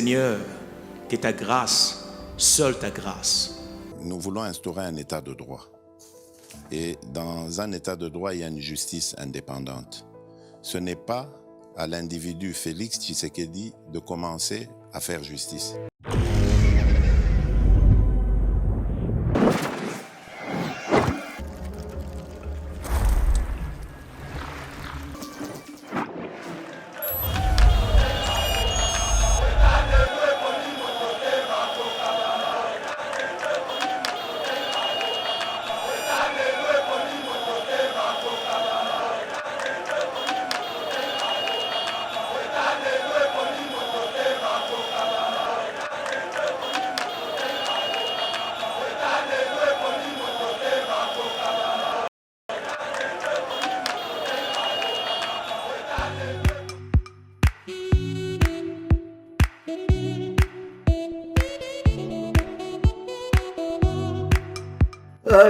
Seigneur, que ta grâce, seule ta grâce. Nous voulons instaurer un état de droit. Et dans un état de droit, il y a une justice indépendante. Ce n'est pas à l'individu Félix Tshisekedi de commencer à faire justice.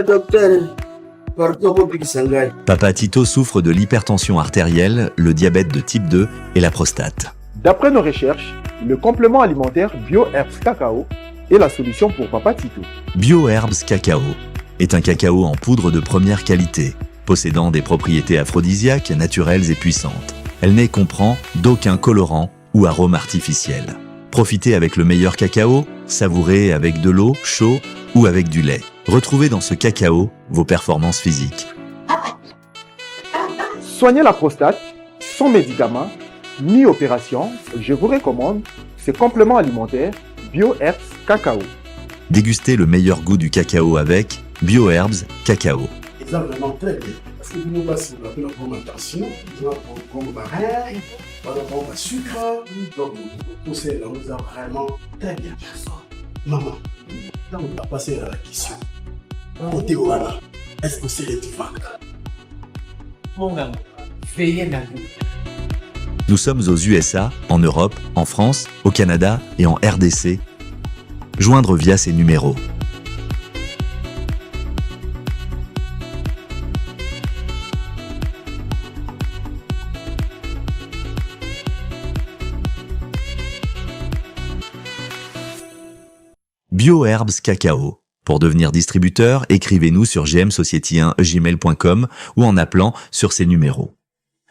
Docteur, pardon, Papa Tito souffre de l'hypertension artérielle, le diabète de type 2 et la prostate. D'après nos recherches, le complément alimentaire BioHerbs Cacao est la solution pour Papa Tito. BioHerbs Cacao est un cacao en poudre de première qualité, possédant des propriétés aphrodisiaques, naturelles et puissantes. Elle n'est comprend d'aucun colorant ou arôme artificiel. Profitez avec le meilleur cacao, savourez avec de l'eau, chaud ou avec du lait. Retrouvez dans ce cacao vos performances physiques. Soigner la prostate, sans médicaments, ni opération, je vous recommande ce complément alimentaire BioHerbs Cacao. Dégustez le meilleur goût du cacao avec BioHerbs Cacao. C'est vraiment très bien. Parce que nous passons la fermentation, nous avons comme baril, nous avons le sucre, donc tout ça nous a vraiment très bien. Maman, là on va passer à la question. Côté Ouana, est-ce que c'est le divan? Mon gars, veillez la vie. Nous sommes aux USA, en Europe, en France, au Canada et en RDC. Joindre via ces numéros. BioHerbs Cacao. Pour devenir distributeur, écrivez-nous sur gmsociety1gmail.com ou en appelant sur ces numéros.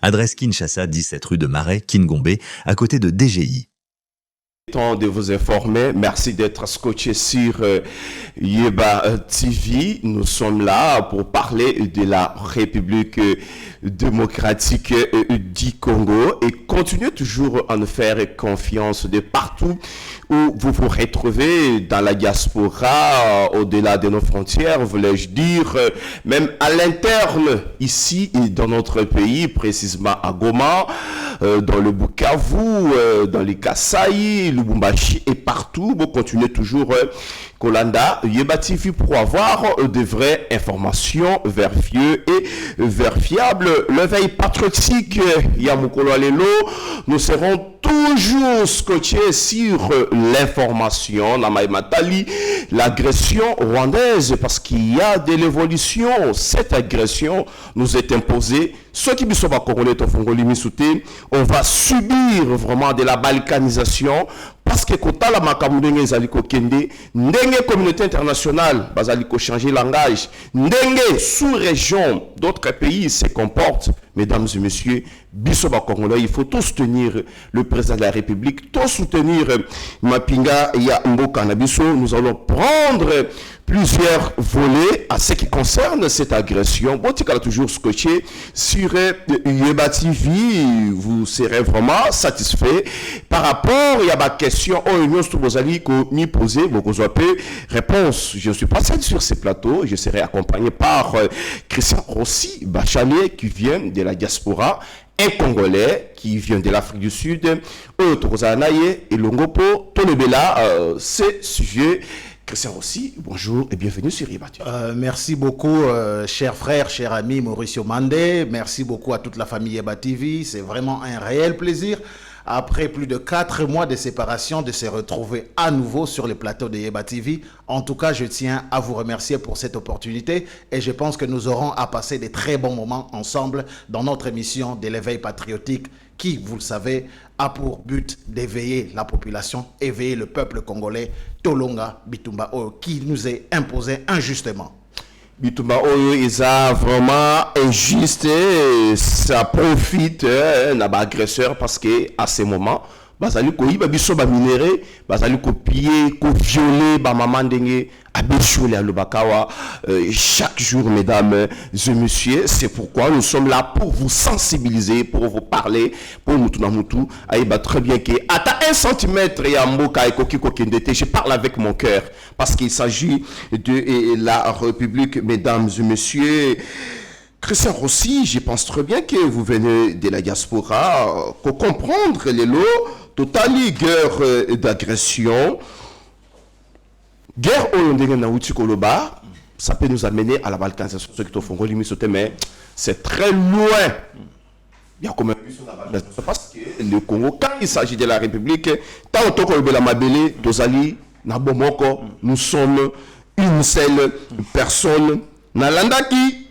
Adresse Kinshasa, 17 rue de Marais, Kingombe, à côté de DGI. Temps de vous informer, merci d'être scotché sur Yeba TV. Nous sommes là pour parler de la République démocratique du Congo et continuez toujours à nous faire confiance de partout où vous vous retrouvez dans la diaspora, au-delà de nos frontières, voulais-je dire, même à l'interne, ici dans notre pays, précisément à Goma, dans le Bukavu, dans les Kasaï, Lubumbashi et partout. Vous continuez toujours Kolanda, Yeba TV pour avoir de vraies informations vérifiées et vérifiables. Le veille patriotique, Yamukolo Alelo, nous serons toujours scotchés sur l'information, l'agression rwandaise, parce qu'il y a de l'évolution. Cette agression nous est imposée. Ceux qui sont pas congolais, on va subir vraiment de la balkanisation. Parce que quand la makamudenge zaliko kende, ndenge communauté internationale bazaliko changer langage, ndenge sous-région d'autres pays se comportent, mesdames et messieurs, bisoba congolais, il faut tous soutenir le président de la République, tous soutenir Mapinga ya Mboka Nabiso. Nous allons prendre plusieurs volets à ce qui concerne cette agression. Bon, tu as toujours scotché sur Yeba TV, vous serez vraiment satisfait par rapport à ma question. Oh, nous sommes m'y poser, vous avez réponse. Je suis passé sur ce plateau, je serai accompagné par Christian Rossi Bachalet qui vient de la diaspora, un Congolais qui vient de l'Afrique du Sud, Oyotokozanaye et Longopo, Tonebela, c'est sujet. Christian Rossi, bonjour et bienvenue sur Yeba TV. Merci beaucoup, cher frère, cher ami Mauricio Mandé. Merci beaucoup à toute la famille Yeba TV. C'est vraiment un réel plaisir, après plus de 4 mois de séparation, de se retrouver à nouveau sur les plateaux de Yeba TV. En tout cas, je tiens à vous remercier pour cette opportunité et je pense que nous aurons à passer de très bons moments ensemble dans notre émission de l'éveil patriotique qui, vous le savez, a pour but d'éveiller la population, éveiller le peuple congolais, Tolonga Bitumba Oyo, qui nous est imposé injustement. Bitumba Oyo est vraiment injuste et ça profite d'un agresseur parce que à ce moment, bazali ko yiba biso ba minéré, bazali ko piller, ko violer ba maman ndenge abéchouler à Lubakawa chaque jour, mesdames et messieurs. C'est pourquoi nous sommes là pour vous sensibiliser, pour vous parler, pour Moutou Namoutou. Aïba très bien que à 1 centimètre et à Mboka et Koki Kokindete, je parle avec mon cœur parce qu'il s'agit de la République, mesdames et messieurs. Christian Rossi, je pense très bien que vous venez de la diaspora, pour comprendre les lots, totally guerre d'agression. Guerre au Koloba, ça peut nous amener à la balkanisation, mais c'est très loin. Il y a comme parce que le Congo, quand il s'agit de la République, tant que la Mabélé, Dozali, Nabomoko, nous sommes une seule personne. Nalandaki,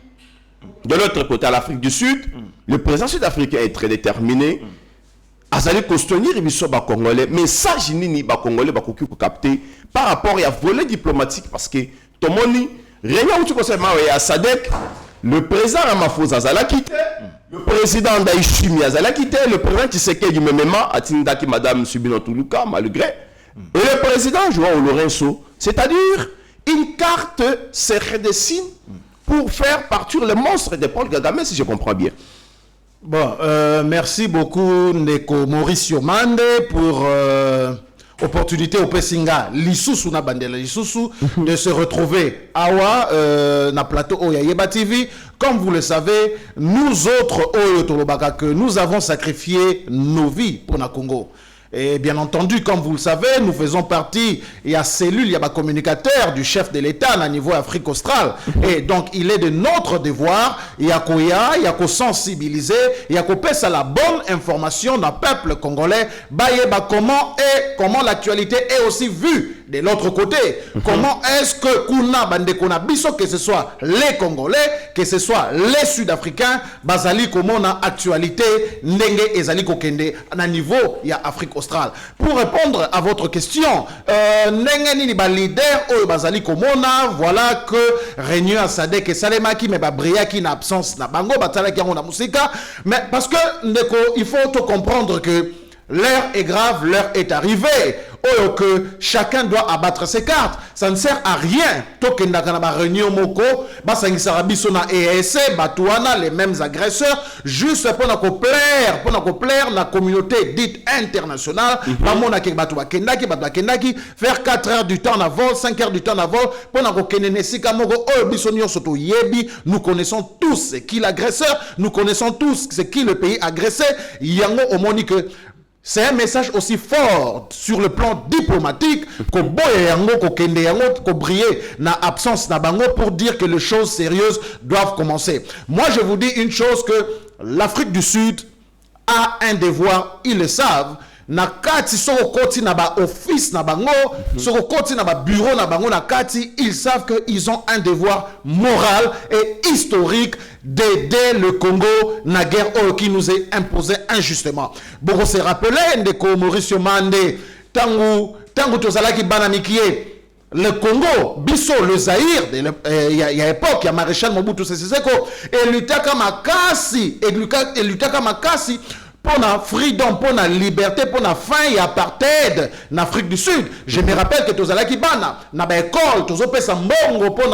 de l'autre côté, à l'Afrique du Sud, le président sud-africain est très déterminé. Azali Kostonir et Bisoba Congolais, mais ça, je n'ai pas Congolais, pas capté par rapport à volet diplomatique parce que tout le monde, rien où tu conseilles à Sadek, le président Ramaphosa Azala quitté, le président Daïchimi Azala quitté, le président Tshisekedi Memema Atindaki Madame Subino Tuluka, malgré, et le président Joao Lourenço, c'est-à-dire une carte se redessine pour faire partir le monstre de Paul Kagame, si je comprends bien. Bon, merci beaucoup Ndeko Mauricio Mande pour opportunité au Pessinga Lisusu na bandela Lisusu de se retrouver awa na plateau Oyayeba TV. Comme vous le savez, nous autres Oyo Tolobaka que nous avons sacrifié nos vies pour na Congo. Et bien entendu, comme vous le savez, nous faisons partie, il y a cellule, il y a communicateur du chef de l'État à niveau Afrique australe. Et donc, il est de notre devoir, il y a qu'au sensibiliser, il y a qu'au passer la bonne information dans le peuple congolais, comment l'actualité est aussi vue de l'autre côté. Comment est-ce que Kuna Bandekona Biso, que ce soit les Congolais, que ce soit les Sud-Africains, Bazali, comment on a actualité, Ndenge et Zali Kokende, à niveau, il y a Afrique australe. Pour répondre à votre question, Ndenge Nini ba leader, Bazali Komona, voilà que Réunion à Sadek et Salemaki, mais Bria qui n'a absence, na Bango, Batala qui a Musika, mais parce que Ndeko, il faut tout comprendre que l'heure est grave, l'heure est arrivée. Oh, que chacun doit abattre ses cartes. Ça ne sert à rien. Tokenda kanaba réunion moko, basangisa bisona EAC, batouana, les mêmes agresseurs, juste pour plaire la communauté dite internationale. Bamona ke batouba kendaki, faire 4 heures du temps à vol, 5 heures du temps à vol, pour na kenene sika moko, oh bisonio soto yebi, nous connaissons tous ce qui l'agresseur, nous connaissons tous ce qui le pays agressé. Yango omoni que c'est un message aussi fort sur le plan diplomatique que boye yango ko kende yango ko briller na absence na bango pour dire que les choses sérieuses doivent commencer. Moi je vous dis une chose que l'Afrique du Sud a un devoir, ils le savent. Na kati soko koti na ba office na bango, soko koti na ba bureau na bango na kati, ils savent que ils ont un devoir moral et historique d'aider le Congo na guerre qui nous est imposée injustement. Bon, on s'est rappelé Ndeko Mauricio Mande tangu tozalaki banamikie le Congo, Bisso, le Zaïre, il y a époque, il y a Maréchal Mobutu Sese Seko, et Lutaka Makasi, pour la freedom, pour la liberté, pour la fin et apartheid en Afrique du Sud. Je me rappelle que tous les bana na ba école, tous opé sambongo pour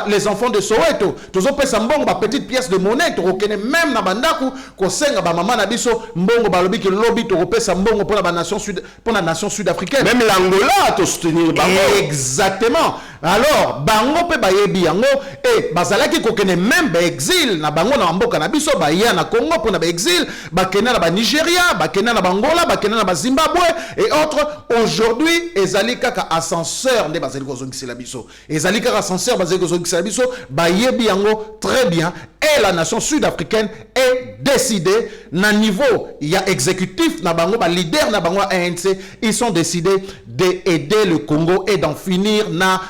les enfants de Soweto, tous opé sambongo ba petite pièce de monnaie, to okene même na bandaku ko senga ba mama na biso mbongo ba lobi ke lobby to opé sambongo pour la nation sud, pour la nation sud-africaine. Même l'Angola to soutenir bango. Exactement. Alors bango pe ba yebi yango et bazalaki ko kene même ba exil na bango na mboka na biso ba ya na Congo pour na ba exil, ba kena na ba Nigeria, ba kena na Angola, ba kena na ba Zimbabwe et autres. Aujourd'hui, ezali kaka ascenseur de bazali ko zongisi la biso. Ezali kaka ascenseur bazali ko zongisi la biso, ba yebi yango très bien. Et la nation sud-africaine est décidée, na niveau, il y a exécutif, na bango, ba leader, na bango ANC, ils sont décidés d'aider le Congo et d'en finir na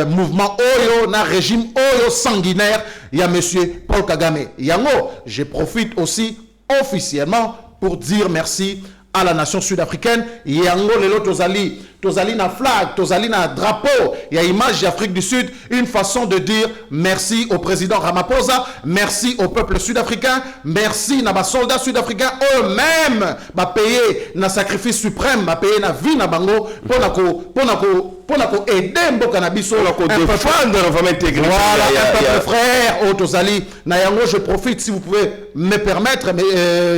mouvement Oyo, na régime Oyo sanguinaire, il y a monsieur Paul Kagame. Yango, je profite aussi officiellement pour dire merci à la nation sud-africaine. Yango lelo tozali na flag, tozali na drapeau, il y a image d'Afrique du Sud, une façon de dire merci au président Ramaphosa, merci au peuple sud-africain, merci na ba soldats sud-africains eux-mêmes ba payer na sacrifice suprême, ba payer na vie na bango pour aider mboka na biso pour défendre vraiment intégrité. Voilà, un peuple frère au tozali na yango. Je profite, si vous pouvez me permettre,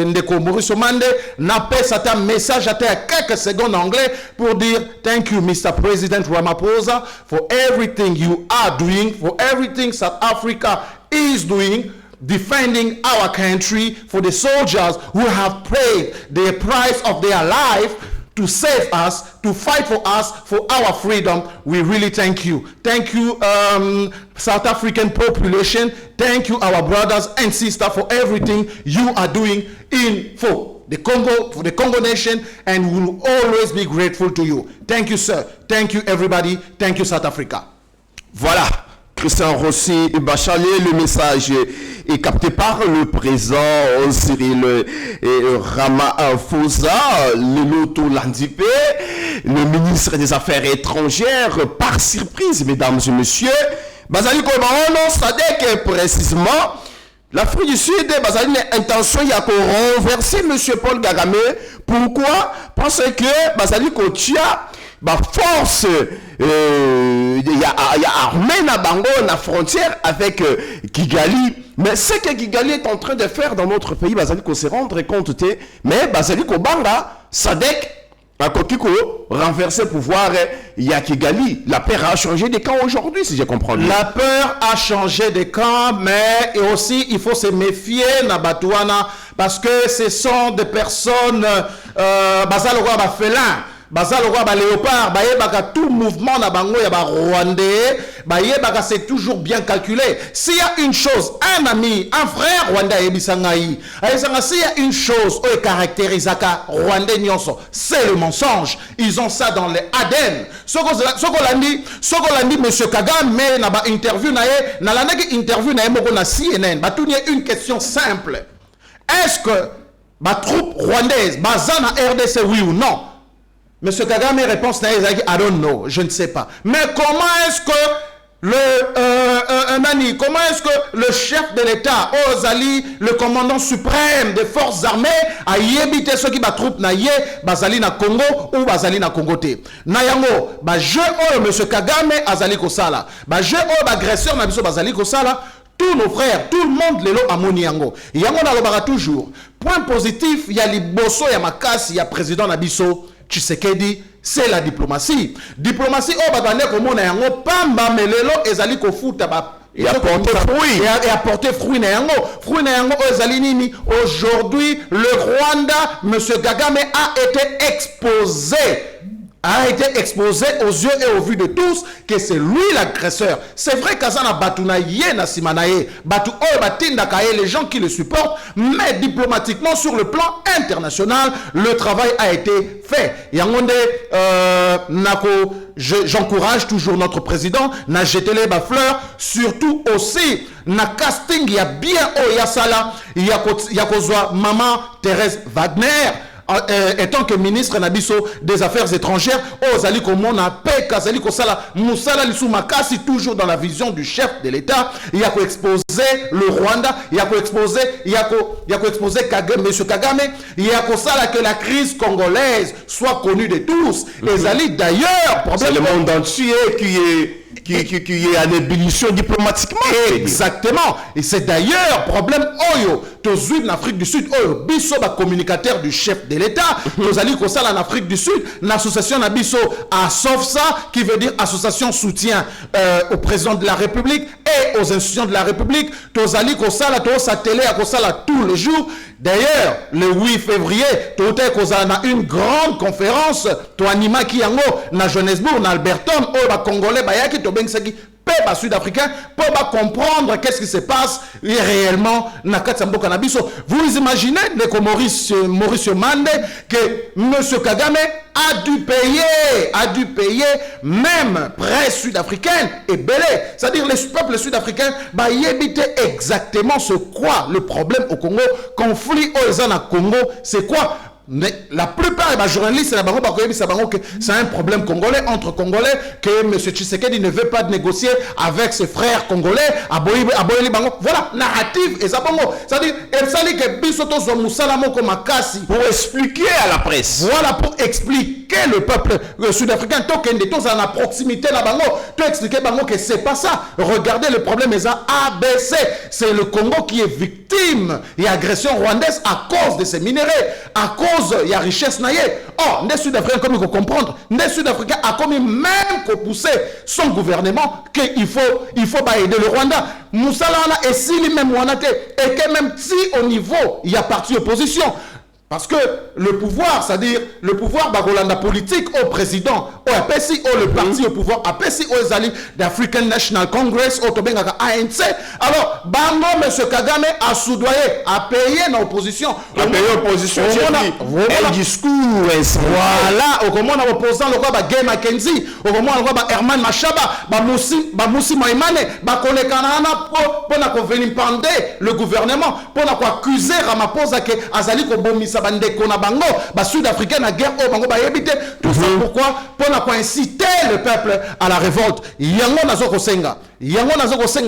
ndeko Maurice Mande na pesa ta message à quelques secondes en anglais pour dire thank you Mr. President Ramaphosa for everything you are doing, for everything South Africa is doing, defending our country, for the soldiers who have paid the price of their life to save us, to fight for us, for our freedom. We really thank you. Thank you, South African population. Thank you, our brothers and sisters, for everything you are doing for the Congo nation, and we will always be grateful to you. Thank you, sir. Thank you, everybody. Thank you, South Africa. Voilà. Christian Rossi Bachalier, le message est capté par le président Cyril Ramaphosa, le Loto Landipé, le ministre des Affaires étrangères, par surprise, mesdames et messieurs. Bazali Kobarono, Sadek précisément, l'Afrique du Sud, Bazali a intention de renverser M. Paul Kagame. Pourquoi? Parce que Bazali Kotia, force, il y a armée na bango na frontière avec Kigali, mais ce que Kigali est en train de faire dans notre pays, Bazali ko se rendre compte, mais Bazali ko banga Sadek a kokiko renverser pouvoir, il y a Kigali. La peur a changé de camp aujourd'hui, si je comprends bien. La peur a changé de camp, mais et aussi il faut se méfier na Batouana, parce que ce sont des personnes Bazalo ba félin. Bazal roi ba léopard, ba yebaka tout mouvement na bango ya ba rwandais, ba yebaka c'est toujours bien calculé. S'il y a une chose, un ami, un frère rwandais yebisangai, ayesanga s'il y a une chose o caractérisaka rwandais nyonso, c'est le mensonge. Ils ont ça dans les ADN. Sokolandi monsieur Kagame na ba interview na ye, na lanaki interview na ye moko na CNN, ba tourner une question simple. Est-ce que ba troupe rwandaise baza na RDC oui ou non? Monsieur Kagame, réponse na I don't know, je ne sais pas. Mais comment est-ce que comment est-ce que le chef de l'État, Ozali, le commandant suprême des forces armées, a yébité ceux qui batroupe na yé, bazali na Congo ou bazali na Congo te. Na yango, ba je monsieur Kagame azali kosala, ba je agresseur na biso bazali kosala. Tous nos frères, tout le monde lelo amoni yango. Yango na lobara toujours. Point positif, il y a liboso ya makasi, il y a président Nabiso Tshisekedi, c'est la diplomatie. Diplomatie o babane komona yango pamba melelo ezali kofuta ba et apporter fruit. Et apporter fruit na yango. Fruit na yango ezali nini? Aujourd'hui, le Rwanda, monsieur Kagame a été exposé aux yeux et au vu de tous que c'est lui l'agresseur. C'est vrai qu'Azana Batuna Yena Simanaye, Batu O Batinda Kaye, les gens qui le supportent, mais diplomatiquement sur le plan international, le travail a été fait. Yangonde Nako, j'encourage toujours notre président, na jetele ba fleur, surtout aussi na casting, il y a bien O Yasala, il y a kozwa maman Thérèse Wagner. Étant que ministre Nabiso des Affaires étrangères, Ozali Komona Peka Zali Kosala Moussala Lisoumakasi, toujours dans la vision du chef de l'État, il y a qu'à exposer le Rwanda, il y a qu'à exposer Kagame, monsieur Kagame, il y a qu'à ça que la crise congolaise soit connue de tous. Et Zali d'ailleurs, c'est le monde entier qui est en ébullition diplomatiquement. Exactement. Et c'est d'ailleurs problème Oyo, Tozuid en Afrique du Sud, Oyo, Bisso, communicateur du chef de l'État, Tozali Kosal en Afrique du Sud, l'association Nabiso à SOFSA, qui veut dire association soutien au président de la République et aux institutions de la République, Tozali Kosal, Tosa télé à Kosal tous les jours. D'ailleurs, le 8 février, Tote Kosal a une grande conférence, Toanima Kiango, na Johannesburg, na Alberton, Oyo, Congolais, Bayaki, Tobengsaki, peuple sud-africain, pour comprendre qu'est-ce qui se passe réellement na Katsambo Kanabiso. Vous imaginez, Maurice Mande, que M. Kagame a dû payer même presse sud-africaine et belé. C'est-à-dire les peuples sud-africains, bah, y éviter exactement ce quoi le problème au Congo, conflit aux Congo, c'est quoi? Mais la plupart des journalistes, c'est un problème congolais entre Congolais que M. Tshisekedi ne veut pas négocier avec ses frères congolais. Voilà, narrative et ça c'est-à-dire, Pour expliquer à la presse. voilà, pour expliquer le peuple sud-africain, tant qu'il est à la proximité là bango, tu expliquer bango que c'est pas ça. Regardez le problème, c'est ABC. C'est le Congo qui est victime et agression rwandaise à cause de ces minéraux, à cause de la richesse naïe. Oh, les Sud-Africains comme il faut comprendre, les Sud-Africains a comme même que pousser son gouvernement qu'il faut aider le Rwanda. Moussala et si lui-même et que même si au niveau il y a parti opposition. Parce que le pouvoir, c'est-à-dire le pouvoir bagolanda politique au président, au APC, au le parti au pouvoir, APC, aux alliés d'African National Congress, au Tobengaka ANC. Alors, Bango, M. Kagame a soudoyé, a payé dans l'opposition. A payé l'opposition, un discours. Voilà, au moment où l'opposant, le roi Gay Mackenzie, au moment où le roi Herman Machaba, Moussi Maïmane, Konekanana, pour venir pendre le gouvernement, pour accuser Ramaphosa que Azali Kobomisa. Sud-Africains na guerre au Bango éviter tout ça pourquoi pour inciter le peuple à la révolte. Yango nazoko senga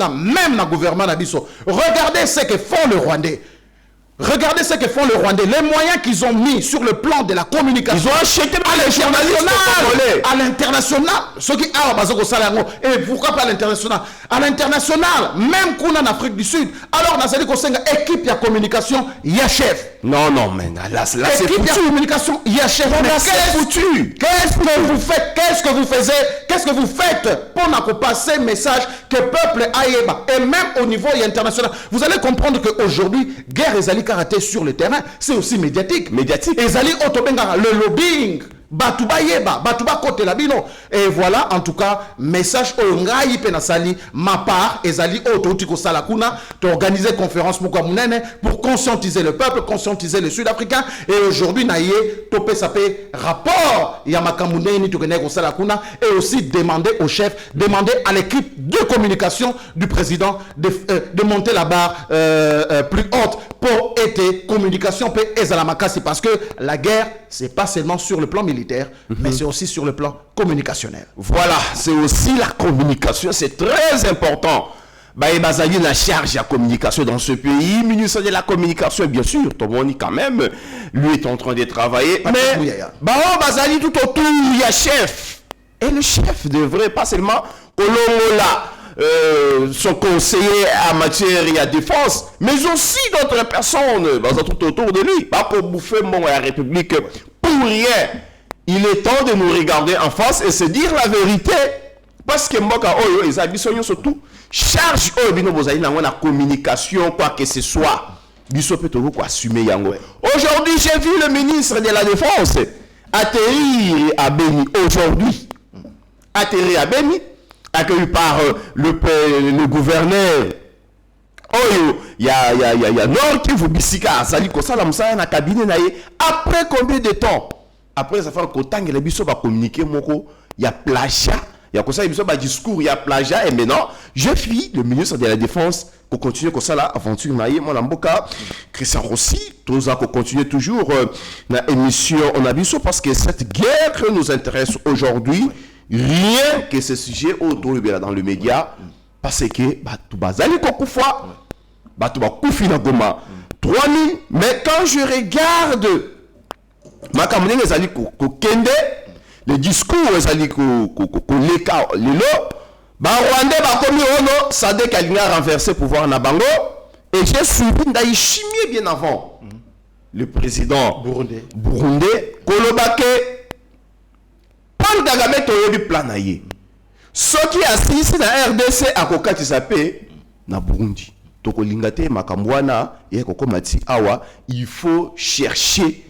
même na gouvernement na biso. Regardez ce que font les Rwandais. Regardez ce que font les Rwandais. Les moyens qu'ils ont mis sur le plan de la communication. Ils ont acheté à l'international. Ce qui a et pourquoi pas à l'international? À l'international, même qu'on en Afrique du Sud. Alors, dans cette équipe de communication, il y a chef. Non, mais là c'est foutu. Équipe de communication, il y a chef. C'est foutu. Qu'est-ce que vous faites? Qu'est-ce que vous faisiez? Qu'est-ce que vous faites pour passer message que le peuple aïeba? Et même au niveau international. Vous allez comprendre qu'aujourd'hui, guerre et Zali karaté sur le terrain, c'est aussi médiatique. Et Zali Otobenga, le lobbying. Batuba yeba, Batuba kote la bino. Et voilà, en tout cas, message au ngai penasali, ma part, ezali ototiko salakuna, d'organiser conférence pour conscientiser le peuple, conscientiser les Sud-Africains. Et aujourd'hui, naïe, topé sapé rapport, yamakamune ni tokeneko salakuna, et aussi demander au chef, demander à l'équipe de communication du président de monter la barre plus haute pour être communication peut ezalamakasi, parce que la guerre, c'est pas seulement sur le plan militaire, mais c'est aussi sur le plan communicationnel. Voilà, c'est aussi la communication, c'est très important. Bazali la charge à communication dans ce pays, ministre de la communication, bien sûr, Tomoni quand même, lui est en train de travailler, mais Bazali tout autour, il y a chef. Et le chef devrait pas seulement Kolongola, son conseiller en matière et à défense, mais aussi d'autres personnes tout autour de lui. Pas pour bouffer la République pour rien. Il est temps de nous regarder en face et se dire la vérité. Parce que moi, ils habitent surtout charge la communication, quoi que ce soit. Aujourd'hui, j'ai vu le ministre de la Défense atterrir à Béni. Aujourd'hui, atterrir à Béni, accueilli par le gouverneur. Il y a Nord qui vous bisika, Sali Kosala Moussa na cabinet naïe. Après combien de temps? Après ça fait que tant que les biso va communiquer moko, il y a plagiat, il y a comme ça biso ba discours, il y a plagiat et maintenant je suis le ministre de la Défense pour continuer comme ça la aventure naïe mon amboka Christian Rossi, tous à continuer toujours la émission on a biso parce que cette guerre nous intéresse aujourd'hui. Rien que ce sujet dans le média parce que tout bazali kokufa tout ba kufi na Goma 3000 mais quand je regarde ma kamune ezali ko kende le discours ezali ko leka lelo ba Rwandais ba komi ono Sadek alinga renverser pouvoir na bango et j'ai suivi ndayi chimie bien avant le président burundais kolobake Paul Kagame toyebi plan na ye. Ce qui assiste na RDC à kokati sapé na Burundi. Toko lingate makambwana et kokomati awa, il faut chercher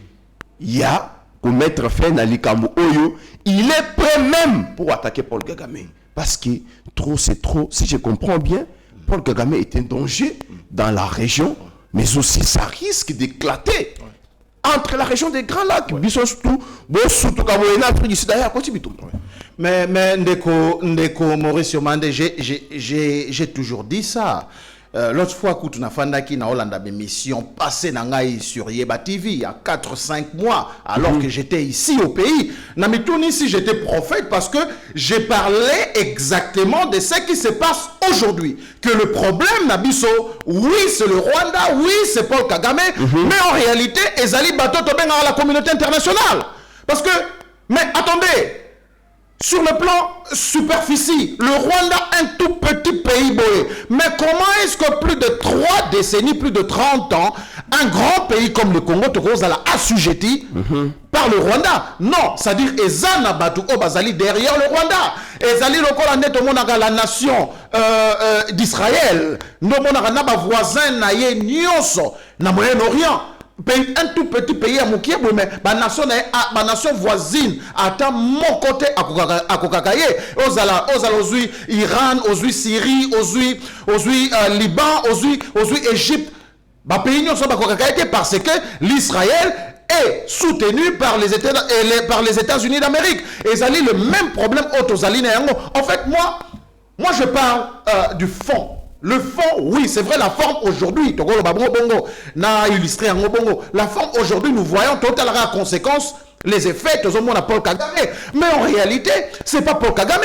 ya pour mettre fin à likambo oyo, il est prêt même pour attaquer Paul Kagame parce que trop c'est trop. Si je comprends bien, Paul Kagame est un danger dans la région, mais aussi ça risque d'éclater. Entre la région des Grands Lacs, mais Ndeko Maurice Mande, j'ai toujours dit ça. l'autre fois que tu as fait na Hollande mission passée sur Yeba TV il y a 4-5 mois alors que j'étais ici au pays. Namitouni ici j'étais prophète parce que j'ai parlé exactement de ce qui se passe aujourd'hui. Que le problème Nabiso, oui c'est le Rwanda, oui c'est Paul Kagame, mais en réalité Ezali Bato Tobenga à la communauté internationale. Parce que, mais attendez, sur le plan superficie, le Rwanda est un tout petit pays boé. Mais comment est-ce que plus de 3 décennies, plus de 30 ans, un grand pays comme le Congo Togo a assujetti par le Rwanda? Non, c'est-à-dire Ezana Batu Obazali derrière le Rwanda. Ezali Lokola Neto Monaga la nation d'Israël. Nos Monaga voisin Naye Nyonso, na Moyen-Orient. Un tout petit pays à Moukié, mais la nation voisine, à mon côté, à Kokakaye, aux Iran, aux Syrie, aux Liban, aux Égypte, pays parce que l'Israël est soutenu par les États-Unis d'Amérique. Et ça le même problème aux Alines. En fait, moi je parle du fond. Le fond, oui, c'est vrai, la forme aujourd'hui, la forme aujourd'hui, nous voyons totalement la conséquence, les effets, tout le monde à Paul Kagame. Mais en réalité, c'est pas Paul Kagame.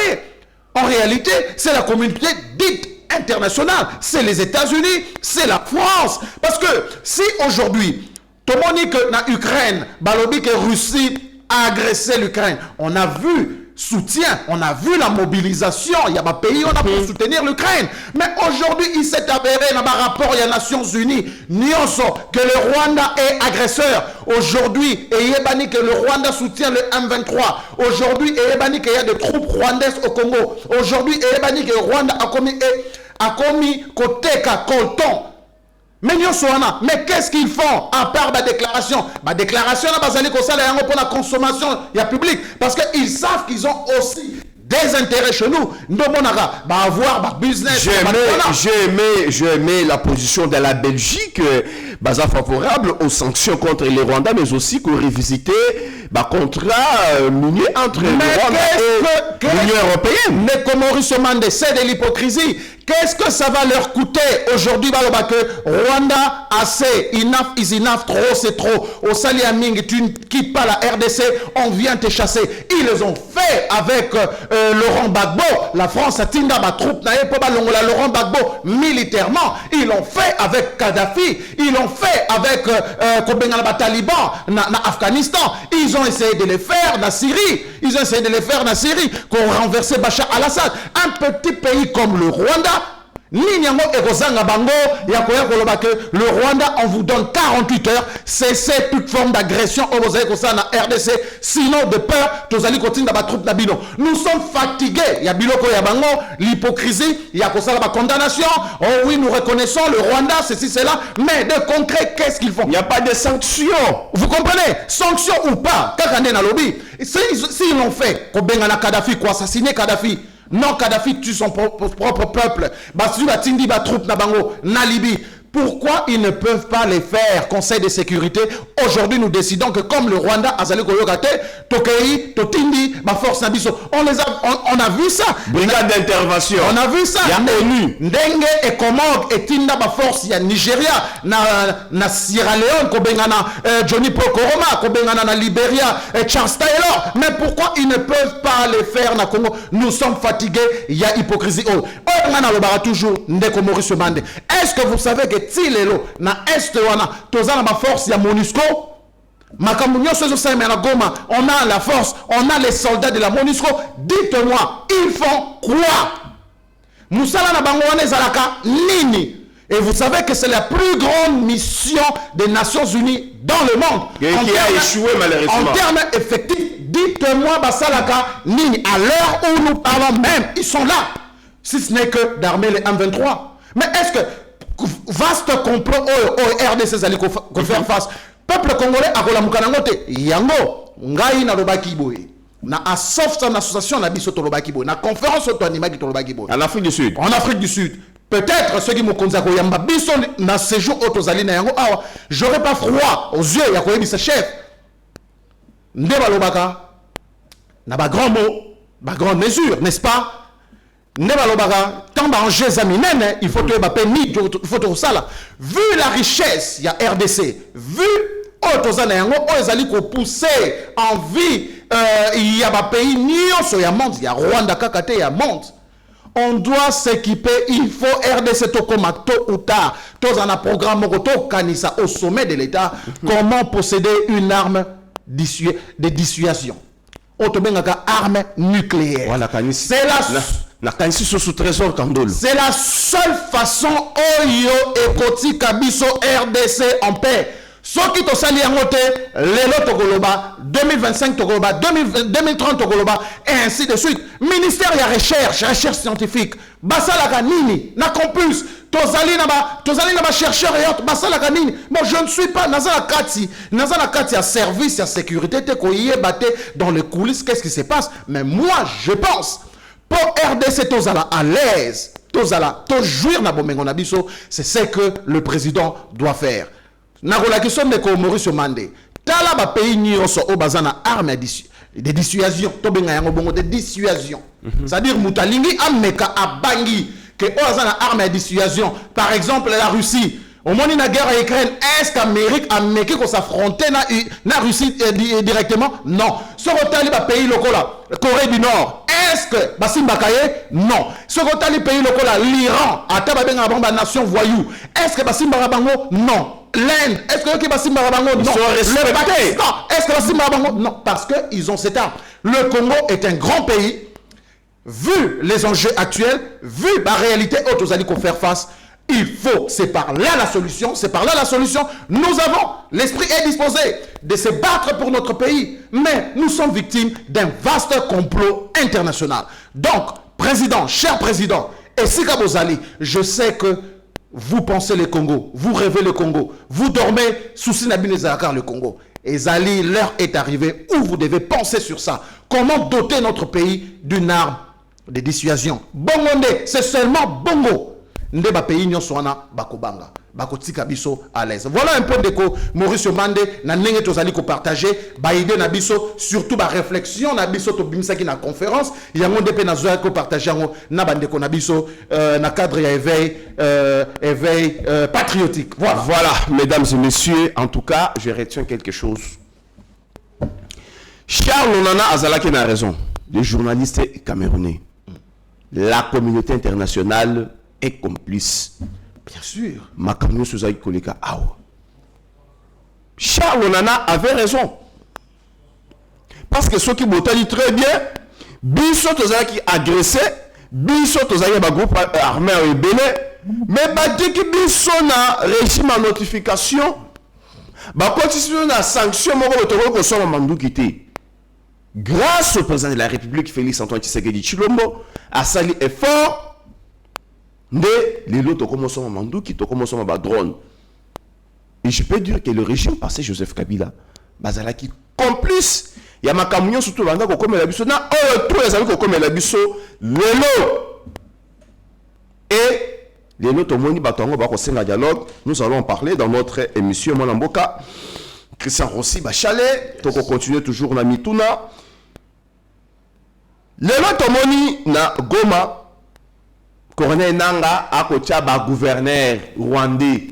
En réalité, c'est la communauté dite internationale. C'est les États-Unis, c'est la France. Parce que si aujourd'hui, tout le monde dit que dans l'Ukraine, Balobi que Russie a agressé l'Ukraine, on a vu soutien, on a vu la mobilisation, il y a des pays on a pour soutenir l'Ukraine. Mais aujourd'hui, il s'est avéré dans un rapport des Nations Unies, que le Rwanda est agresseur. Aujourd'hui, et Yébani que le Rwanda soutient le M23. Aujourd'hui, et Yébani qu'il y a des troupes rwandaises au Congo. Aujourd'hui, et Yébani que le Rwanda a commis Koteka, Colton. Mais qu'est-ce qu'ils font à part la déclaration? La déclaration, pour la consommation publique. Parce qu'ils savent qu'ils ont aussi des intérêts chez nous. Nous avons avoir business. J'ai aimé la position de la Belgique, favorable aux sanctions contre les Rwandais, mais aussi qu'on révisiter le contrat minier entre le Rwanda et l'Union européenne. Mais comme Maurice Mandé, c'est de l'hypocrisie. Qu'est-ce que ça va leur coûter aujourd'hui? Que Rwanda, assez, enough is enough, trop c'est trop. Au Saliaming, tu ne quittes pas la RDC, on vient te chasser. Ils les ont fait avec Laurent Gbagbo. La France a tinda ma troupe, Laurent Gbagbo militairement. Ils l'ont fait avec Kadhafi. Ils l'ont fait avec Taliban, Afghanistan. Ils ont essayé de les faire dans Syrie. Qu'on renversait Bachar al-Assad. Un petit pays comme le Rwanda, le Rwanda, on vous donne 48 heures, cessez toute forme d'agression au RDC, sinon de peur, nous sommes fatigués, il y a l'hypocrisie, il y a la condamnation, oh oui, nous reconnaissons le Rwanda, ceci, cela, mais de concret, qu'est-ce qu'ils font? Il n'y a pas de sanctions. Vous comprenez? Sanctions ou pas, s'ils l'ont fait, Kadhafi, quoi, assassiner Kadhafi. Non, Kadhafi tue son propre peuple. Na Libye. Pourquoi ils ne peuvent pas les faire? Conseil de sécurité. Aujourd'hui, nous décidons que comme le Rwanda, Azali Koyokate, Tokei, Totindi, ma force Nabiso, on a vu ça. Brigade d'intervention. On a vu ça. Il y a ONU. Ndenge et Komog et Tinda, ma force, il y a Nigeria, na Sierra Leone, Kobengana, Johnny Pokoroma, Kobengana, na Liberia, Charles Taylor. Mais pourquoi ils ne peuvent pas les faire na Congo? Nous sommes fatigués, il y a hypocrisie. On a toujours Ndeko Maurice Mandé. Est-ce que vous savez que Tilelo na est wana tozana ma force ya MONUSCO makambo sozo sa na Goma, on a la force, on a les soldats de la MONUSCO. Dites-moi, ils font quoi? Musala na bango wana ezalaka nini? Et vous savez que c'est la plus grande mission des Nations Unies dans le monde. Qui a échoué malheureusement. En termes effectifs, dites-moi basalaka nini? À l'heure où nous parlons même, ils sont là. Si ce n'est que d'armer les M23. Mais est-ce que vaste complot au RDC zali ko faire face? Peuple congolais a la mukanangote yango ngai na lobaki boy na association na biso to lobaki boy na conférence to animaki to lobaki boy en Afrique du Sud. En Afrique du Sud. Peut-être ceux qui me konza ko yamba biso na séjour autozali na yango awa, j'aurais pas froid aux yeux ya ko yebisa chef nde balobaka na ba grand mot, ba grande mesure, n'est-ce pas? il faut que vu la richesse, il y a RDC, vu pousser en vie, il y a des pays, il y a monde, il y a Rwanda, Kakate, il y a monde. On doit s'équiper, il faut RDC comme tôt ou tard. Tous en a programme Kanisa au sommet de l'État, comment posséder une arme de dissuasion. On te met une arme nucléaire. Voilà, c'est la seule façon Oyo et Koti Kabiso RDC en paix. Ce qui te sali en côté, l'élo Togoloba, 2025 Togoloba, 2030 Togoloba, et ainsi de suite. Ministère de la recherche scientifique, Basala Kanini, na campus, Tozali naba chercheur et autres, Basala Kanini. Bon, je ne suis pas Nazala Kati à service, à sécurité, te koye batte dans les coulisses, qu'est-ce qui se passe? Mais moi, je pense, pour RDC Tozala à l'aise, Tozala, jouir na bomengo na biso, c'est ce que le président doit faire. La question de Maurice Mandé. Tala ba pays nyonso o bazana arme de dissuasion. Tobenga yango bongo de dissuasion. C'est-à-dire mutalingi ameka abangi que o bazana arme de dissuasion. Par exemple la Russie. Au moment de la guerre à Ukraine, est-ce qu'Amérique a meké qu'on s'affrontait na Russie directement? Non. Ce retali ba pays locaux là, Corée du Nord. Est-ce que Bassimba Kaye? Non. Ce retali pays locaux là, l'Iran, ata ba benga ba nation voyou. Est-ce que Bassimba Bango? Non. L'Inde, est-ce que Bassimba Bango? Non. Le Pakistan, est-ce que Bassimba Bango? Non. Parce qu'ils ont cette arme. Le Congo est un grand pays. Vu les enjeux actuels, vu la réalité haute aux alliés qu'on faire face, il faut, c'est par là la solution, Nous avons, l'esprit est disposé de se battre pour notre pays, mais nous sommes victimes d'un vaste complot international. Donc, président, cher président, et Sika Bozali, je sais que vous pensez le Congo, vous rêvez le Congo, vous dormez sous Sinabinezakar le Congo. Et Zali, l'heure est arrivée où vous devez penser sur ça. Comment doter notre pays d'une arme de dissuasion? Bongonde, c'est seulement Bongo. Ndeba pays nyoswana bakobanga bakotika biso à l'aise. Voilà un peu de Maurice Mande na ndenge tozali ko partager ba idée na biso, surtout ba réflexion na biso to bimisa ki na conférence yango ndepe na zoya ko partager yango na bandeko na biso na cadre ya éveil patriotique. Voilà, mesdames et messieurs, en tout cas, je retiens quelque chose. Charles Onana Azalaki a raison. Les journalistes camerounais, la communauté internationale est complice. Bien sûr. Makamyo Souzaï Koleka Awa. Charles Onana avait raison. Parce que ceux qui m'ont dit très bien, Bisso Tozaki qui agressé, Bisso Tozaki ba groupe armé au Bénin, mais dès que Bisso na régime en notification, ba continuer na sanction moko otoko ko so mandu kité. Grâce au président de la République Félix Antoine Tshisekedi Tshilombo, a sali effort de l'élo tokomoso mandou qui tokomoso ma drone. Et je peux dire que le régime passé Joseph Kabila bazalaki complice. Il y a ma camion surtout banda ko comme la biso na tout les amis ko comme la biso l'élo. Et l'élo tomoni batongo ba ko senga dialogue, nous allons en parler dans notre émission Monamboka. Christian Rossi Bachalet, toko continuer toujours na mituna. L'élo tomoni na Goma. Colonel Nanga a kotia ba gouverneur rwandais.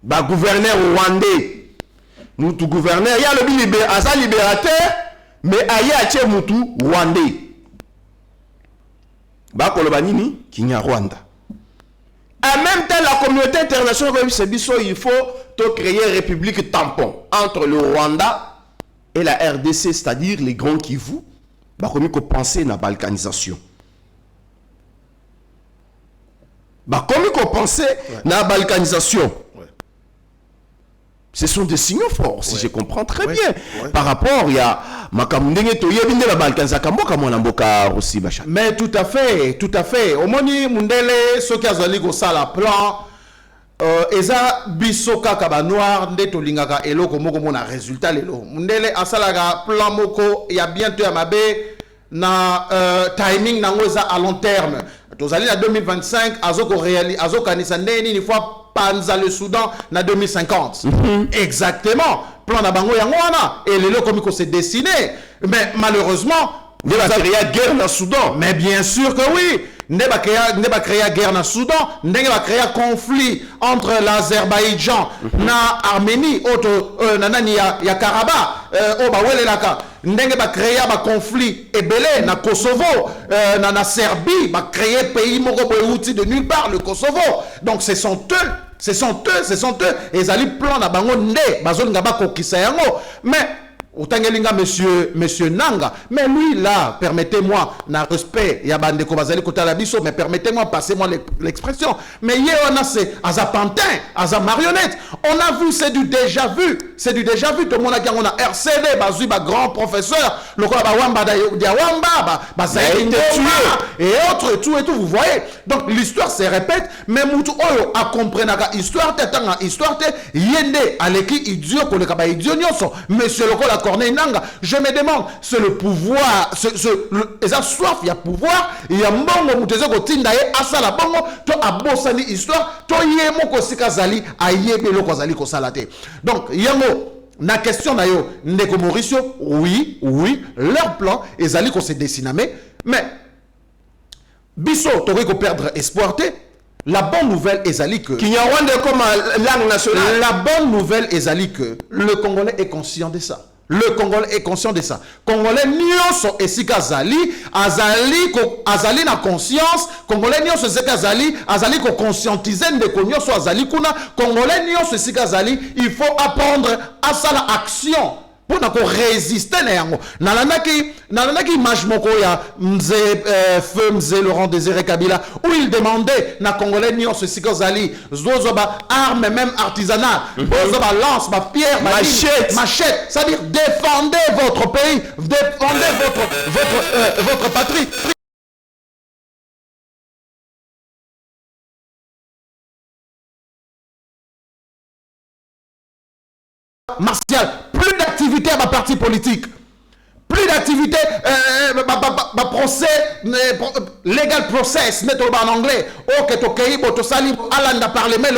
Ba gouverneur rwandais. Moutou gouverneur, il y a le libérateur, mais aïe a tché moutou rwandais. Ba kolobanini qui a Rwanda. En même temps, la communauté internationale, il faut créer une république tampon entre le Rwanda et la RDC, c'est-à-dire les grands Kivu. Bah, comme il faut penser à la balkanisation. Bah, comme il faut penser à la balkanisation. Ce sont des signaux forts, si je comprends très bien. Par rapport, il y a la balkanisation. Mais tout à fait. Au moni mundele, ceux qui ont ça la plan, eza bisoka kaba noir ndeto lingaka eloko moko mona résultat lelo. Mundele asalaga plan moko ya bientôt ya mabe na timing nango eza à long terme. Tozali na 2025 azo kanisa ndeni ni fois panza le Soudan na 2050. Exactement. Plan na bango yango wana et lelo comme il s'est dessiné. Mais malheureusement Vous avez créé la guerre dans le Soudan. Mais bien sûr que oui. N'est pas créé la guerre dans le Soudan, n'est pas créé un conflit entre l'Azerbaïdjan na Arménie, il y a Karabakh, n'est pas créé un conflit ébélé na Kosovo, na Serbie, va créer pays outil de nulle part, le Kosovo. Donc ce sont eux, et ils allaient plan na bango nde, bazon ngaba kokisa yango. Mais Otangelinga, monsieur Nanga, mais lui là, permettez-moi, na respect, yabande ko bazali kota la biso, mais permettez-moi, passez-moi l'expression. Mais hier on a c'est Aza pantin, Aza marionnette. On a vu, c'est du déjà vu. C'est du déjà vu. Tout le monde a dit on a RCD, bazui, grand professeur, le quoi, wamba diawamba, et autres, tout et tout, vous voyez. Donc l'histoire se répète, mais Moutou Oyo a compris naga histoire, yende, aleki idiot, ko le kaba idiot nyonso, monsieur le la Corneille Nanga, je me demande, c'est le pouvoir, ils ont soif, il y a pouvoir, il y a mbongo, mouteze ko tindaye, asala bongo, to abosani histoire, to yemo ko sikazali, ayebe lo ko zali ko salate. Donc, yango, na question na yo, ndeko Mauricio, oui, leur plan, ils allaient ko se dessiner, mais, biso, t'aurais ko perdre espoir, la bonne nouvelle est que comme langue nationale. La bonne nouvelle est que le Congolais est conscient de ça. Le Congolais est conscient de ça. Congolais nyonso esika azali na conscience. Congolais nyonso esika azali ko conscientiser ndeko nyonso azali kuna. Congolais nyonso esika azali, il faut apprendre à ça l'action. Pour nous résister na yango. Nalanaki image moko ya feu mze Laurent Désiré Kabila où il demandait na Congolais nyonso esika azali zozoba arme même artisanale, zozoba lance, ba pierre, machette, c'est-à-dire défendez votre pays, défendez votre patrie. Martial, plus d'activité à ma parti politique, plus d'activité, procès, legal process, mettre en anglais, ok, to sali, alanda parlement,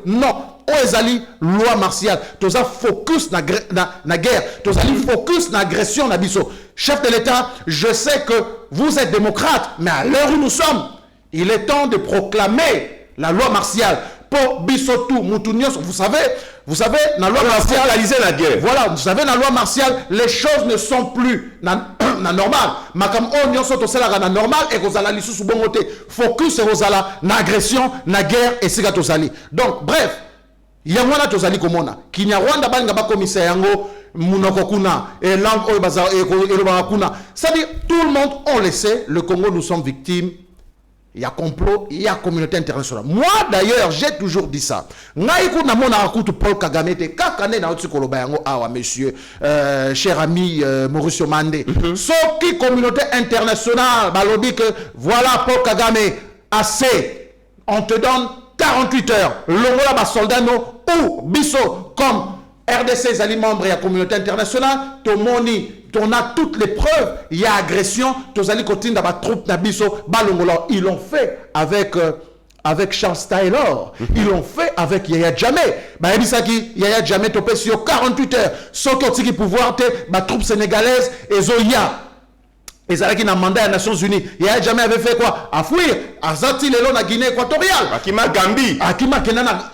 non, ezali loi martiale, to za focus na guerre, to zali focus na agression na biso. Chef de l'État, je sais que vous êtes démocrate, mais à l'heure où nous sommes, il est temps de proclamer la loi martiale. Pour Bissotou, Moutunios, vous savez, dans la loi martiale, la guerre. Voilà, vous savez, dans la loi martiale, les choses ne sont plus normales. Makam on nyoso to sala na normal et kozala lisu sous bon côté. Focus et kozala na agression, na guerre et siga to sali. Donc bref, yamwana to sali komona. Kinyarwanda banga ba commissaire yango munoko kuna et langue o baza et kuna. C'est-à-dire tout le monde on le sait, le Congo nous sommes victimes. Il y a complot, il y a communauté internationale. Moi, d'ailleurs, j'ai toujours dit ça. Naïkou na mona akutu Paul Kagame te kakane na otsi koloba yango awa monsieur cher ami Mauricio Mande. Soki communauté internationale balobi que voilà Paul Kagame assez. On te donne 48 heures. Longola ba soldat no ou biso comme RDC zali membre de la communauté internationale, tomoni, on a toutes les preuves, il y a agression, tozali kotin da ba troupe na biso, balongolo, ils l'ont fait avec Charles Taylor, ils l'ont fait avec Yaya Jammeh. Ba ebisaki Yaya Jammeh topé sur 48 heures, soki tiki pouvoir te ba troupe sénégalaise ezoya. Et ça qui n'a mandat aux Nations Unies. Il y a jamais avait fait quoi? À fuir. À Zati Lelo na Guinée équatoriale. Akima Gambi. Akima Kenana.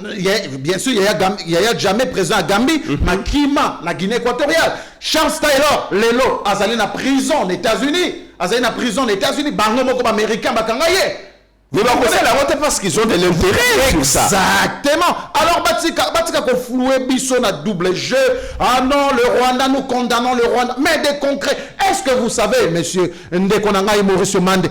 Bien sûr, il y a jamais présent à Gambie. Makima na Guinée équatoriale. Charles Taylor Lelo azali na prison aux États-Unis. Azali na prison aux États-Unis. Bango moko américain bakangaye. Mais on connaît la route parce qu'ils ont de l'intérêt sur ça. Exactement. Alors, Batika ko floué biso na double jeu. Ah non, le Rwanda, nous condamnons le Rwanda. Mais des concrets. Est-ce que vous savez, monsieur Ndekonanga et Mauricio Mande,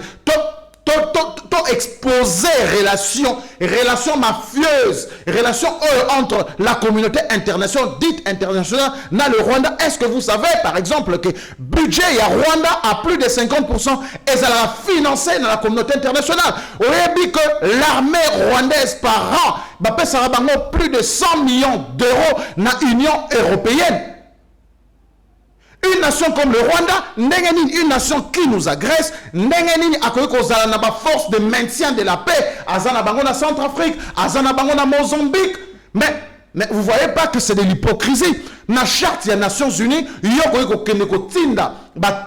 exposer relation mafieuse, relation entre la communauté internationale, dite internationale, dans le Rwanda. Est-ce que vous savez, par exemple, que le budget à Rwanda à plus de 50% et ça a financé dans la communauté internationale. On a dit que l'armée rwandaise par an, ça va plus de 100 millions d'euros dans l'Union européenne. Une nation comme le Rwanda, une nation qui nous agresse, a force de maintien de la paix, Azana Bangona Centrafrique, Azana Bangona Mozambique. Mais Mais vous voyez pas que c'est de l'hypocrisie. Na charte des Nations Unies,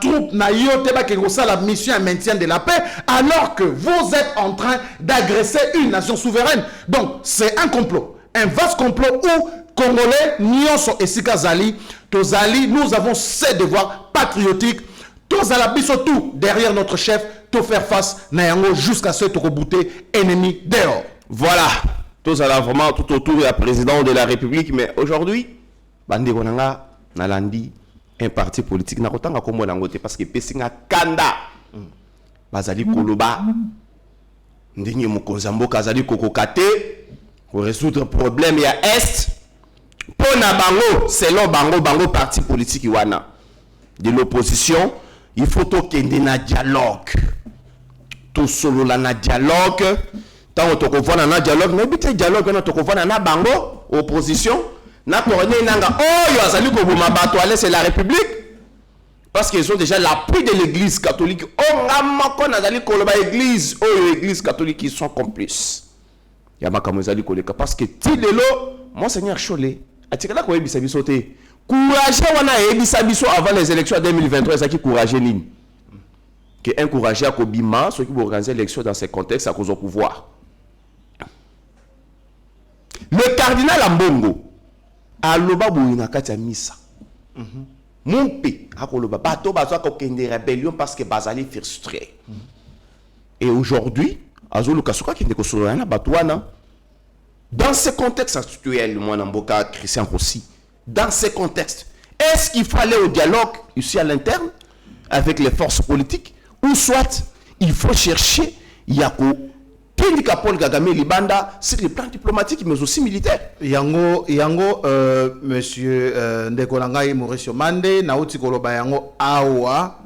troupe na yote la mission à maintien de la paix, alors que vous êtes en train d'agresser une nation souveraine. Donc c'est un complot, un vaste complot où Congolais, Nyonso et Sikazali, Tozali, nous avons ces devoirs patriotiques. Tozala biso tout derrière notre chef, tout faire face na yango jusqu'à ce que bouter ennemi dehors. Voilà. Tozala vraiment tout autour du président de la République, mais aujourd'hui, bande konanga nalandi un parti politique na kotanga kombo nangote parce que pesinga kanda bazali koloba ndenge mokonzi mboka azali kokokate pour résoudre problème ya est pona bango selon bango parti politique wana de l'opposition. Il faut tokende na dialogue, tout solo na dialogue. Tant que tu vois un dialogue, mais tu dialogue na tu vois na bango opposition na tourné nanga oh yo azali ko boma bato aller c'est la République parce qu'ils ont déjà l'appui de l'Église catholique. Oh ngamako nazali ko loba église oh église catholique ils sont complices. Ya makambo azali ko leka parce que tilelo monseigneur Cholé atikala ko yebisa biso te courage wana yebisa biso avant les élections de 2023 ça qui courage nini que encourager à Kobima ceux qui vont organiser l'élection dans ces contextes à cause au pouvoir. Le cardinal Ambongo a loba bouna kati ya misa. Mumpe akoloba bato bazwa ko kende rébellion parce que bazali frustré. Et aujourd'hui, azolo kasuka kende ko solana batwana dans ce contexte actuel moi Namboka Christian Rossi. Dans ce contexte, est-ce qu'il fallait au dialogue ici à l'interne avec les forces politiques ou soit il faut chercher Yako Tindika Paul Kagame Libanda sur le plan diplomatique mais aussi militaire. Yango monsieur Ndekolangai Mauricio Mande Naouti Koloba yango awa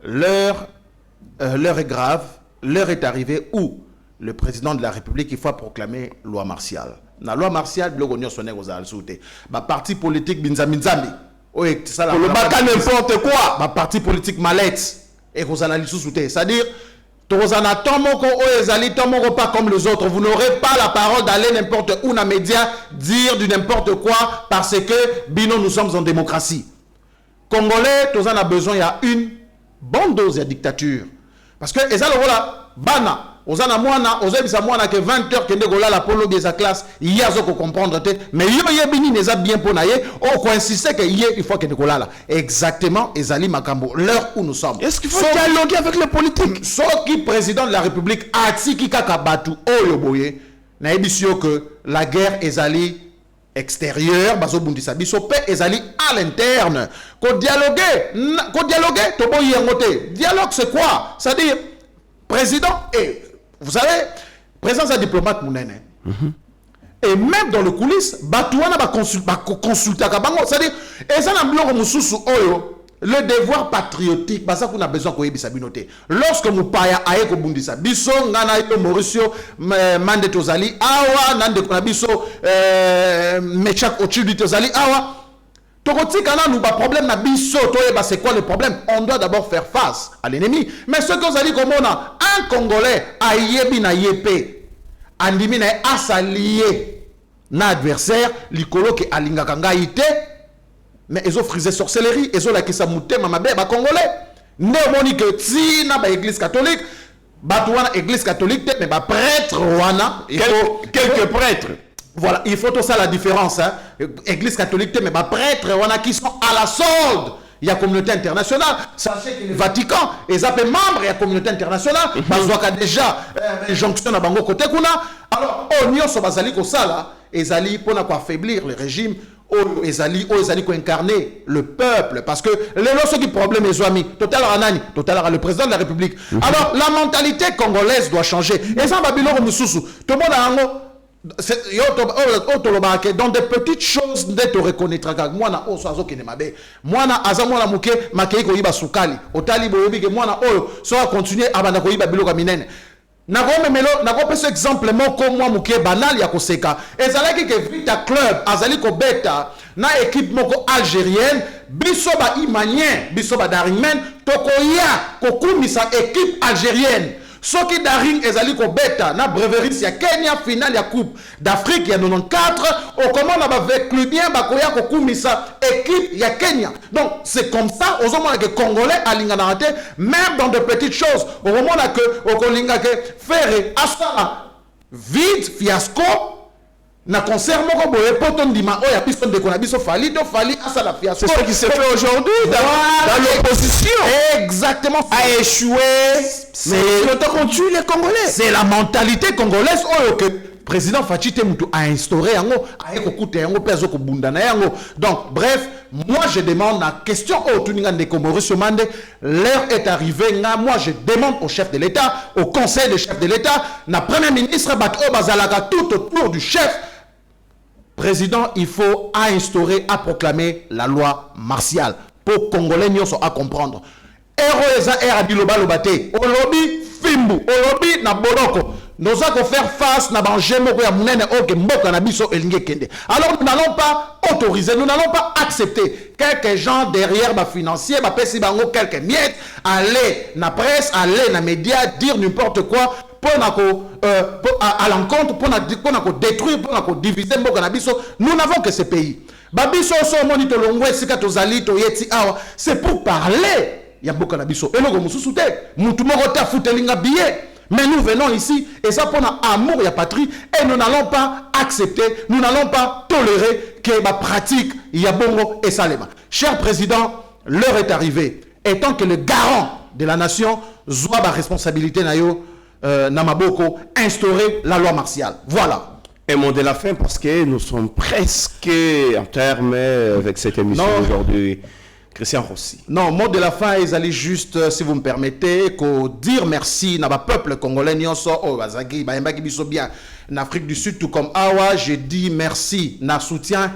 l'heure est grave, l'heure est arrivée où le président de la République il faut proclamer loi martiale. La loi martiale bloque sonné aux alsoute. Ma parti politique binzamizambi. Oui, ça la n'importe quoi. Ma parti politique mallette et aux analyses sous-souté. C'est-à-dire Tozana tomoko oezali tomoko pas comme les autres. Vous n'aurez pas la parole d'aller n'importe où dans les médias dire du n'importe quoi parce que bino nous sommes en démocratie. Congolais, Tozana a besoin il y a une bonne dose de dictature. Parce que ezalo voilà bana Ozana mwana, ozebisa mwana que 20h kende gola la polo de sa classe, yazo ko comprendre te, mais yo yebini neza bien pour naye, on ko insister que il faut kende gola là. Exactement, ezali makambo l'heure où nous sommes. Est-ce qu'il faut dialoguer avec les politiques? Soki président de la République atiki kaka batu oyo boye, na ebisio que la guerre ezali extérieure, bazo bundisa biso pe ezali à l'interne. Ko dialoguer, to boye ngote. Dialogue c'est quoi? C'est-à-dire président et vous savez, président c'est un diplomate mounene. Et même dans le coulisses, batouana ba consulter kabango, c'est-à-dire et ça na bloko mususu oyo, le devoir patriotique, bah ça qu'on a besoin ko yebisa binoté. Lorsque mupaya aye ko bundisa, biso ngana yo Mauricio Mande Tozali, awa nande ko biso Mechak Ochidi Tozali, awa nous pas problème na biso c'est quoi le problème? On doit d'abord faire face à l'ennemi. Mais ce que vous avez dit comme on a un Congolais a yebi na yepe andimi na asalié na adversaire likolo ke alinga kanga ite mais ils ont frisé sorcellerie ils ont la kisa mutema mabe ba Congolais ne moni que ti na ba église catholique batouana église catholique mais ba prêtre wana il faut quelques prêtres. Voilà, il faut tout ça la différence. Hein. Église catholique, mais prêtres, on a qui sont à la solde. Il y a la communauté internationale. Sachez que le Vatican, ils appellent membres de la communauté internationale. Parce qu'il y a déjà injonction à Bango côté kuna. Alors, on so bazali ko sala, ezali pour affaiblir le régime, ezali ko incarner le peuple parce que les lorsque qui problème les amis, total ranani, total le président de la République. Alors, la mentalité congolaise doit changer. Et ça babilo mususu. Tout le monde a dans des petites choses tu reconnaîtras mwana o so azokene mabe mwana aza mwana muke makei ko yiba sukali otali boyobi ke mwana oyo so a continuer abanda ko yiba biloko minene nako pesa exemple moko mwa muke banal ya koseka ezalaki ke Vita Club azali ko beta na équipe moko algérienne biso ba imanien biso ba daringmen tokoya ko kumisa équipe algérienne soki daring ezali kobeta na breverie ya Kenya finale ya coupe d'Afrique ya 94 okomona ba veclubien bakoya kokumisa équipe ya Kenya. Donc c'est comme ça ozomona que congolais alingana te même dans de petites choses okomona que okolinga que faire asala vide fiasco na concert moko boye poto ndima oya biso ndeko na biso fali asala fiasco. C'est ce qui s'est fait aujourd'hui dans l'opposition. Exactement. A échoué. Mais le temps qu'on tue les Congolais. C'est la mentalité congolaise oyo que président Fachi Temutu a instauré yango a ekokute yango pezo ko bundana yango. Donc bref, moi je demande la question au tuninga ndeko Mauricio Mande, l'heure est arrivée nga moi je demande au chef de l'État, au conseil des chefs de l'État, na premier ministre Bato Bazalaka tout autour du chef. Président, il faut instaurer, à proclamer la loi martiale pour Congolais nyonso à comprendre. Eroeza era biloba lobate, olobi fimbu, olobi na boloko. Nous allons faire face na banjemo ko ya munene oke mboka na biso elinge kende. Alors nous n'allons pas autoriser, nous n'allons pas accepter quelques gens derrière ba financier, ba pesi bango quelques miettes, aller na presse, aller na médias dire n'importe quoi. À l'encontre, pour détruire, pour diviser, nous n'avons que ce pays. C'est pour parler. Il y a beaucoup d'abisso. Et mais nous venons ici, et ça pour amour et patrie, et nous n'allons pas accepter, nous n'allons pas tolérer que la pratique, il y a bongo et salema. Cher président, l'heure est arrivée. Étant que le garant de la nation, zoa la responsabilité nayo. Namaboko, instaurer la loi martiale. Voilà. Et mot de la fin parce que nous sommes presque en termes avec cette émission aujourd'hui. Christian Rossi. Non, mot de la fin, ils allaient juste, si vous me permettez, dire merci à peuple congolais, bien en Afrique du Sud, tout comme Awa, j'ai dit merci, na soutien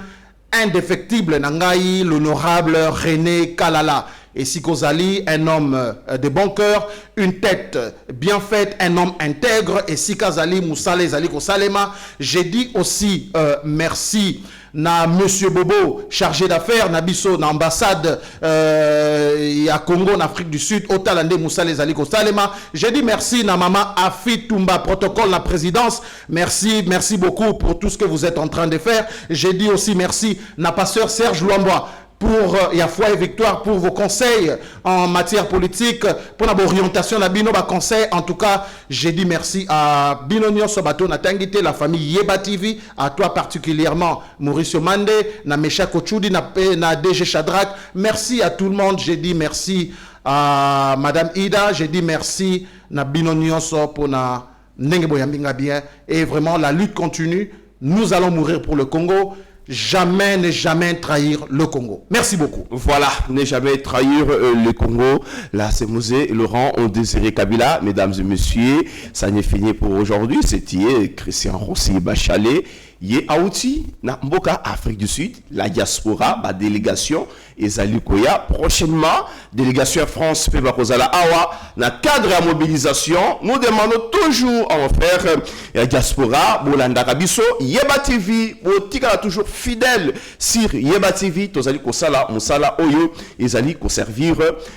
indéfectible, Nangaï, l'honorable René Kalala. Et si Kozali, un homme de bon cœur, une tête bien faite, un homme intègre, et si Kazali Moussale Zali Kosalema, j'ai dit aussi merci na Monsieur Bobo, chargé d'affaires, Nabiso, na ambassade à Congo, en Afrique du Sud, Otalande Moussale Zali Kosalema. J'ai dit merci na Maman Afi Tumba, protocole la présidence. Merci beaucoup pour tout ce que vous êtes en train de faire. J'ai dit aussi merci na pasteur Serge Luambois. Pour y a foi et victoire pour vos conseils en matière politique, pour notre orientation, la Bino conseil. En tout cas, j'ai dit merci à Binonio Sobato, Natangité, la famille Yeba TV, à toi particulièrement, Mauricio Mande, na Mesha Kochudi, na DG Chadrak. Merci à tout le monde. J'ai dit merci à Madame Ida. J'ai dit merci na Binonio So pour na Nengeboyambinga bien. Et vraiment, la lutte continue. Nous allons mourir pour le Congo. Jamais, ne jamais trahir le Congo. Merci beaucoup. Voilà, ne jamais trahir le Congo. Là, c'est Mosé et Laurent ont désiré Kabila. Mesdames et messieurs, ça n'est fini pour aujourd'hui. C'était Christian Rossi Bachalet. Yé Aouti, na Mboka, Afrique du Sud, la diaspora, la délégation, Ezali Koya, prochainement, délégation France, Pebakozala Awa, na cadre à mobilisation, nous demandons toujours à faire la diaspora, Bolanda Kabiso, Yeba TV, Botika toujours fidèle sur Yeba TV, Tozali Kosala, Moussala Oyo, Ezali Koservir,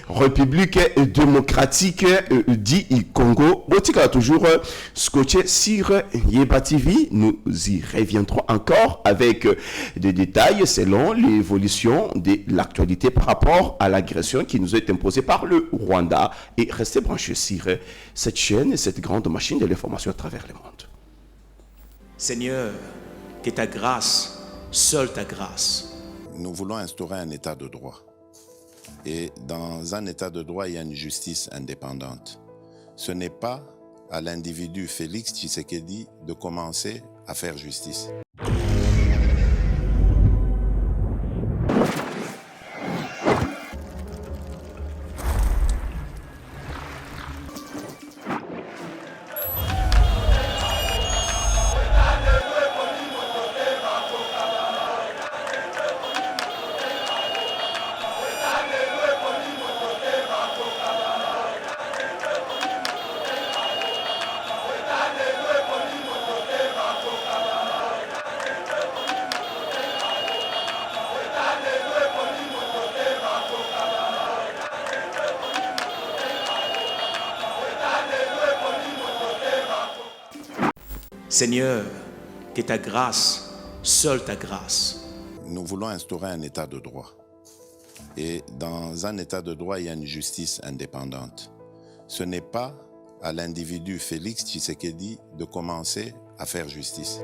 République démocratique dit Congo, Botika toujours scotché sur Yeba TV, nous y reviendrons encore avec des détails selon l'évolution de l'actualité par rapport à l'agression qui nous est imposée par le Rwanda. Et restez branchés sur cette chaîne et cette grande machine de l'information à travers le monde. Seigneur, que ta grâce, seule ta grâce. Nous voulons instaurer un état de droit. Et dans un état de droit, il y a une justice indépendante. Ce n'est pas à l'individu Félix Tshisekedi de commencer à faire justice. Seigneur, que ta grâce, seule ta grâce, Nous voulons instaurer un état de droit. Et dans un état de droit, il y a une justice indépendante. Ce n'est pas à l'individu Félix Tshisekedi de commencer à faire justice.